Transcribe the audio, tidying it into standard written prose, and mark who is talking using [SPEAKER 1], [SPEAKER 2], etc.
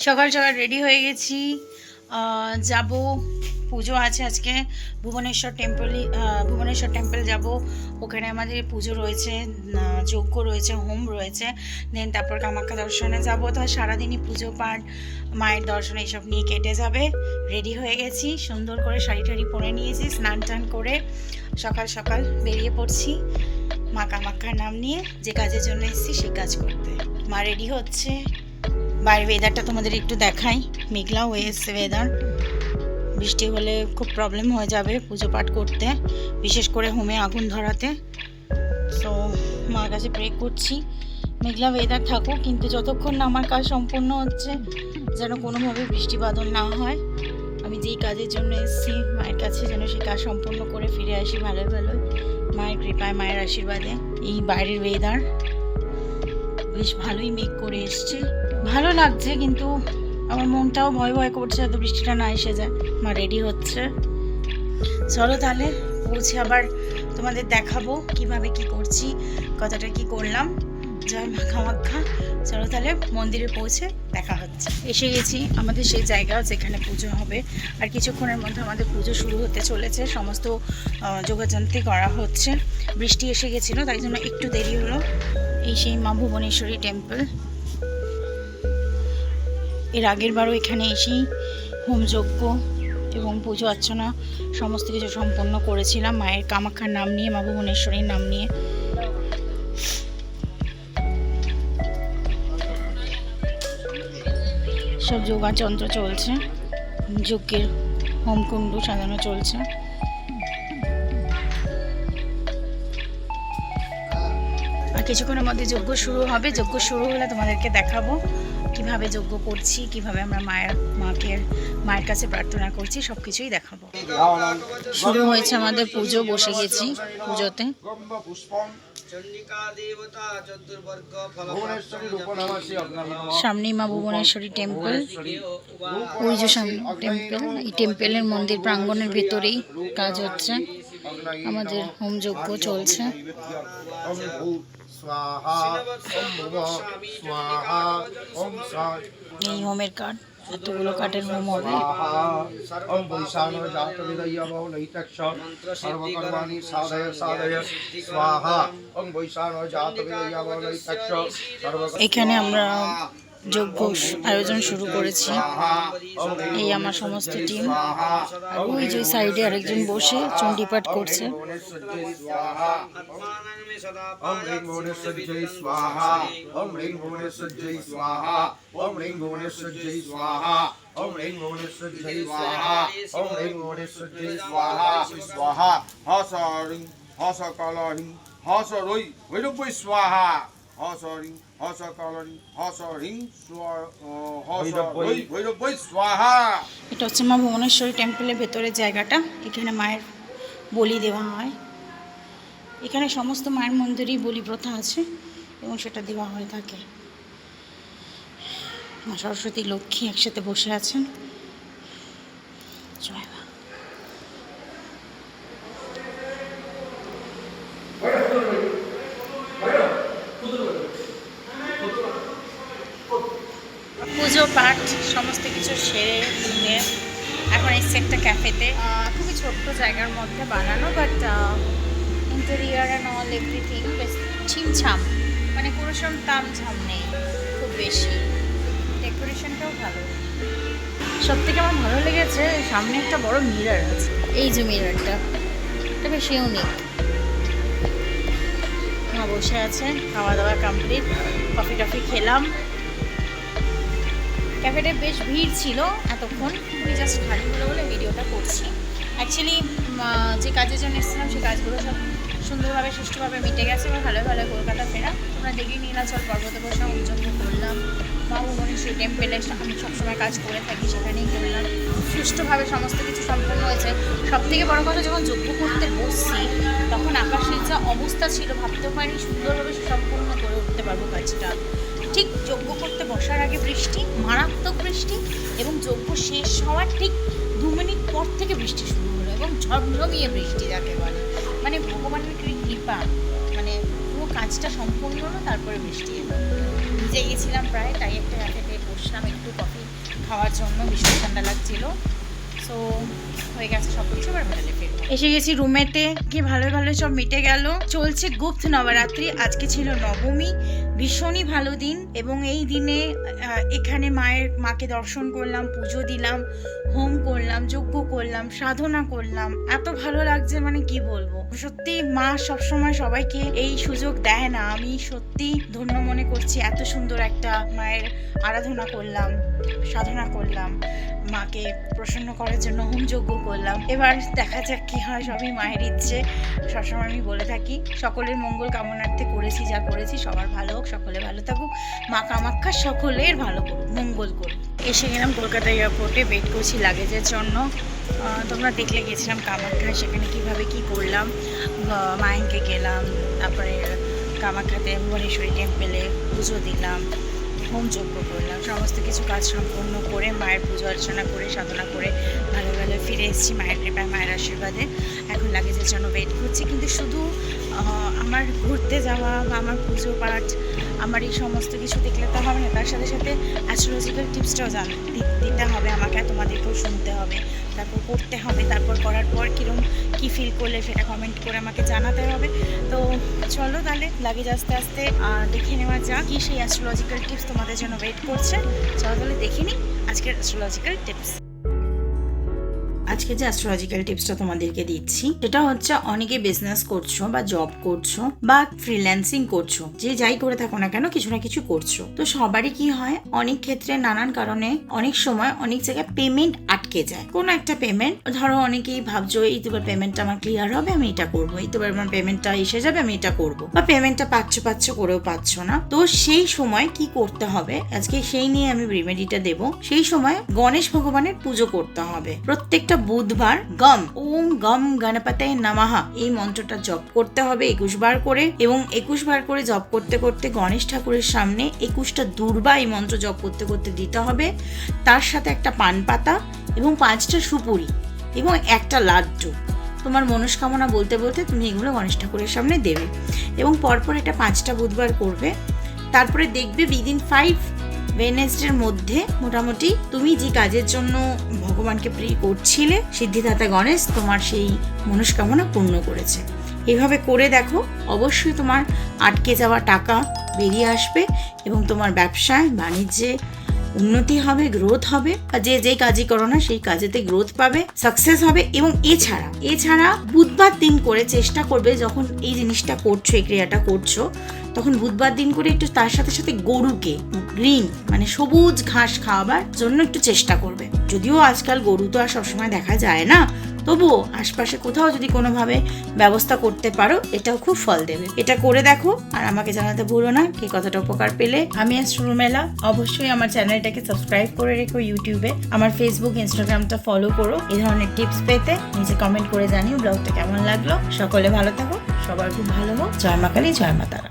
[SPEAKER 1] সকাল সকাল রেডি হয়ে গেছি, যাব। পুজো আছে আজকে ভুবনেশ্বর টেম্পল যাব। ওখানে আমাদের পুজো রয়েছে, যজ্ঞ রয়েছে, হোম রয়েছে। দেন তারপর কামাখ্যা দর্শনে যাব। তো সারাদিনই পুজো পাঠ, মায়ের দর্শন এইসব নিয়ে কেটে যাবে। রেডি হয়ে গেছি, সুন্দর করে শাড়ি টাড়ি পরে নিয়েছি, স্নান টান করে সকাল সকাল বেরিয়ে পড়ছি মা কামাখ্যার নাম নিয়ে। যে কাজের জন্য এসেছি সেই কাজ করতে। মা রেডি হচ্ছে। বাইরের ওয়েদারটা তোমাদের একটু দেখাই, মেঘলা হয়ে এসছে ওয়েদার। বৃষ্টি হলে খুব প্রবলেম হয়ে যাবে পুজো পাঠ করতে, বিশেষ করে হোমে আগুন ধরাতে। সো মার কাছে প্রে করছি মেঘলা ওয়েদার থাকুক, কিন্তু যতক্ষণ না আমার কাজ সম্পূর্ণ হচ্ছে যেন কোনোভাবে বৃষ্টি বাদল না হয়। আমি যেই কাজের জন্য এসেছি মায়ের কাছে, যেন সেই কাজ সম্পূর্ণ করে ফিরে আসি ভালোই ভালোই, মায়ের কৃপায়, মায়ের আশীর্বাদে। এই বাইরের ওয়েদার বেশ ভালোই মেঘ করে এসছে, ভালো লাগছে, কিন্তু আমার মনটাও ভয় ভয় করছে এত বৃষ্টিটা না এসে যায়। মা রেডি হচ্ছে, চলো তাহলে পৌঁছে আবার তোমাদের দেখাবো কিভাবে কি করছি, কতটা কি করলাম। জয় মা কামাখ্যা। চলো তাহলে মন্দিরে পৌঁছে দেখা হচ্ছে। এসে গেছি আমাদের সেই জায়গা যেখানে পুজো হবে। আর কিছুক্ষণের মধ্যে আমাদের পুজো শুরু হতে চলেছে, সমস্ত যোগাযন্ত্রী করা হচ্ছে। বৃষ্টি এসে গেছিলো তাই জন্য একটু দেরি হলো। এই সেই মা ভুবনেশ্বরী টেম্পল। এর আগের বারও এখানে এসেই হোমযজ্ঞ এবং পুজো অর্চনা সমস্ত কিছু সম্পন্ন করেছিলাম মায়ের কামাখ্যার নাম নিয়ে, মা ভুবনেশ্বরীর নাম নিয়ে। সব যোগাযন্ত্র চলছে, যজ্ঞের হোমকুণ্ড সাজানো চলছে। আর কিছুক্ষণের মধ্যে যজ্ঞ শুরু হবে। যজ্ঞ শুরু হলে তোমাদেরকে দেখাবো কিভাবে যজ্ঞ করছি, কিভাবে আমরা মায়ের কাছে প্রার্থনা করছি, সব কিছুই দেখাবো। শুরু হয়েছে আমাদের পুজো, বসে গেছি পুজোতে। সামনেই মা ভুবনেশ্বরী টেম্পল, ওই যে সামনে টেম্পল। এই টেম্পলের মন্দির প্রাঙ্গণের ভেতরেই কাজ হচ্ছে, আমাদের হোমযজ্ঞ চলছে। এই হোমের কাঠ, এতগুলো কাঠের হোম হবে। এখানে আমরা যজ্ঞ আয়োজন শুরু করেছি। এই আমার সমস্ত টিম। আর ওই যে সাইডে আরেকজন বসে চণ্ডীপাঠ করছে।
[SPEAKER 2] ওম রিং ভুবনেশ্বরী স্বাহা, ওম রিং ভুবনেশ্বরী স্বাহা, ওম রিং ভুবনেশ্বরী স্বাহা, ওম রিং ভুবনেশ্বরী স্বাহা, ওম রিং ভুবনেশ্বরী স্বাহা। স্বাহা হস রিং হস কলরিং হস রই ভৈরবৈ স্বাহা, হস রিং হস কলরিং হস রিং হস রই ভৈরবৈ স্বাহা।
[SPEAKER 1] এটা হচ্ছে মা ভুবনেশ্বরী টেম্পলের ভেতরের জায়গাটা। এখানে মায়ের বলি দেওয়া হয়। এখানে সমস্ত মায়ের মন্দিরেই বলি প্রথা আছে এবং সেটা দেওয়া হয়ে থাকে। মা সরস্বতী, লক্ষ্মী একসাথে বসে আছেন। জয় মা। পুজো পাঠ সমস্ত কিছু সেরে নিয়ে এখন এসছে একটা ক্যাফেতে। খুবই ছোট্ট জায়গার মধ্যে বানানো, but interior and all everything বেশ ছিমছাম, মানে কোনো সেরকম তামঝাম নেই খুব বেশি। ডেকোরেশনটাও ভালো। সব থেকে আমার ভালো লেগেছে সামনে একটা বড় মিরর আছে। এই যে মিররটা, এটা বেশ ইউনিক। মা বসে আছে, খাওয়া দাওয়া কমপ্লিট, কফি টফি খেলাম। ক্যাফেতে বেশ ভিড় ছিল এতক্ষণ, আমি জাস্ট খালি হলো বলে ভিডিওটা করছি। অ্যাকচুয়ালি যে কাজের জন্য এসেছিলাম সেই কাজগুলো সব সুন্দরভাবে সুষ্ঠুভাবে মিটে গেছে এবং ভালো ভালো কলকাতা ফেরা। তোমরা দেখি নীলাচল পর্বতে বসে উদযাপন করলাম। মা ভুবনেশ্বরী টেম্পলে আমি সবসময় কাজ করে থাকি, সেখানেই করলাম। সুষ্ঠুভাবে সমস্ত কিছু সম্পন্ন হয়েছে। সবথেকে বড় কথা, যখন যজ্ঞ করতে বসছি তখন আকাশের যা অবস্থা ছিল ভাবতেও পারিনি সুন্দরভাবে সম্পূর্ণ করে উঠতে পারবো কাজটা। ঠিক যজ্ঞ করতে বসার আগে বৃষ্টি, মারাত্মক বৃষ্টি, এবং যজ্ঞ শেষ হওয়ার ঠিক 2 মিনিট পর থেকে বৃষ্টি শুরু হলো, এবং ঝমঝমিয়ে বৃষ্টি যাকে বলে, মানে ভগবানের কৃপা। মানে পুরো কাজটা সম্পূর্ণ হলো, তারপরে বৃষ্টি এলো। ভিজে গেছিলাম প্রায়, তাই একটা ক্যাফেতে বসলাম, একটু কফি খাওয়ার জন্য, ভীষণ ঠান্ডা লাগছিল। সো হয়ে গেছে সব কিছু, এবার হোটেলে ফিরবো। এসে গেছি রুমেতে, কি ভালো ভালো সব মিটে গেল। চলছে গুপ্ত নবরাত্রি, আজকে ছিল নবমী, ভীষণই ভালো দিন। এবং এই দিনে এখানে মাকে দর্শন করলাম, পুজো দিলাম, হোম করলাম, যজ্ঞ করলাম, সাধনা করলাম। এত ভালো লাগছে, মানে কি বলবো। সত্যি মা সবসময় সবাইকে এই সুযোগ দেয় না। আমি সত্যি ধন্য মনে করছি, এত সুন্দর একটা মায়ের আরাধনা করলাম, সাধনা করলাম, মাকে প্রসন্ন করার জন্য হোম যজ্ঞ করলাম। এবার দেখা যাক কি হয়, সবই মায়ের ইচ্ছে। সবসময় আমি বলে থাকি, সকলের মঙ্গল কামনার্থে করেছি যা করেছি, সবার ভালো হোক, সকলে ভালো থাকুক, মা কামাখ্যা সকলের ভালো করুক, মঙ্গল করুক। এসে গেলাম কলকাতা এয়ারপোর্টে, ওয়েট করছি লাগেজের জন্য। তোমরা দেখলে গেছিলাম কামাখ্যায়, সেখানে কিভাবে কি করলাম। মায়েঙ্কে গেলাম, তারপরে কামাখ্যাতে ভুবনেশ্বরী টেম্পেলে পুজো দিলাম, হোম যজ্ঞ করলাম, সমস্ত কিছু কাজ সম্পন্ন করে মায়ের পুজো অর্চনা করে সাধনা করে ভালো ভালো ফিরে এসেছি মায়ের কৃপায়, মায়ের আশীর্বাদে। এখন লাগেজের জন্য ওয়েট করছি। কিন্তু শুধু আমার ঘুরতে যাওয়া বা আমার পুজো পাঠ, আমার এই সমস্ত কিছু দেখলে তো হবে না, তার সাথে সাথে অ্যাস্ট্রোলজিক্যাল টিপসটাও দিতে হবে আমাকে, তোমাদেরকেও শুনতে হবে, তারপর করতে হবে, তারপর করার পর কীরকম কী ফিল করলে সেটা কমেন্ট করে আমাকে জানাতে হবে। তো চলো তাহলে লাগেজ আস্তে আস্তে দেখে নেওয়া যাক কি সেই অ্যাস্ট্রোলজিক্যাল টিপস তোমাদের জন্য ওয়েট করছে। চলো তাহলে দেখে নিই আজকের অ্যাস্ট্রোলজিক্যাল টিপস। আজকে যে অ্যাস্ট্রোলজিক্যাল টিপসটা তোমাদেরকে দিচ্ছি, সেটা হচ্ছে অনেকে বিজনেস করছো বা জব করছো বা ফ্রিল্যান্সিং করছো, যে যাই করে থাকো না কেন কিছু না কিছু করছো। তো সবারই কি হয়, অনেক ক্ষেত্রে নানান কারণে অনেক সময় অনেক জায়গায় পেমেন্ট আটকে যায়। কোনো একটা পেমেন্ট, ধরো অনেকেই ভাবছো এই তোবার পেমেন্টটা আমার ক্লিয়ার হবে, আমি এটা করবো, এই তোবার আমার পেমেন্টটা এসে যাবে, আমি এটা করবো, বা পেমেন্টটা পাচ্ছ করেও পাচ্ছ না। তো সেই সময় কি করতে হবে, আজকে সেই নিয়ে আমি রেমেডিটা দেবো। সেই সময় গণেশ ভগবানের পুজো করতে হবে। প্রত্যেকটা বুধবার ওম গম গণপতে নমঃ এই মন্ত্রটা জপ করতে হবে 21 বার করে, এবং 21 বার করে জপ করতে করতে গণেশ ঠাকুরের সামনে 21টা দূর্বা এই মন্ত্র জপ করতে করতে দিতে হবে। তার সাথে একটা পান পাতা এবং 5টা সুপুরি এবং একটা লাড্ডু, তোমার মনস্কামনা বলতে বলতে তুমি এগুলো গণেশ ঠাকুরের সামনে দেবে, এবং পরপর এটা 5টা বুধবার করবে। তারপরে দেখবে উইদিন 5 ওয়েডনেসডের মধ্যে মোটামুটি তুমি যে কাজের জন্য ভগবানকে প্রে করছিলে, সিদ্ধিদাতা গণেশ তোমার সেই মনস্কামনা পূর্ণ করেছে। এভাবে করে দেখো, অবশ্যই তোমার আটকে যাওয়া টাকা বেরিয়ে আসবে এবং তোমার ব্যবসায় বাণিজ্যে উন্নতি হবে, গ্রোথ হবে, আর যে কাজই করো না সেই কাজেতে গ্রোথ পাবে, সাকসেস হবে। এবং এছাড়া বুধবার দিন করে চেষ্টা করবে, যখন এই জিনিসটা করছো, এই ক্রিয়াটা করছো, তখন বুধবার দিন করে একটু তার সাথে সাথে গরুকে গ্রিন মানে সবুজ ঘাস খাওয়াবার জন্য একটু চেষ্টা করবে। যদিও আজকাল গরু তো আর সবসময় দেখা যায় না, তবুও আশপাশে কোথাও যদি কোনোভাবে ব্যবস্থা করতে পারো, এটাও খুব ফল দেবে। এটা করে দেখো আর আমাকে জানাতে ভুলো না কে কতটা উপকার পেলে। আমি রুমেলা, অবশ্যই আমার চ্যানেলটাকে সাবস্ক্রাইব করে রেখো ইউটিউবে, আমার ফেসবুক ইনস্টাগ্রামটা ফলো করো এই ধরনের টিপস পেতে। নিচে কমেন্ট করে জানিও ব্লগটা কেমন লাগলো। সকলে ভালো থাকো, সবার খুব ভালো হোক। জয় মা কালী, জয় মা তারা।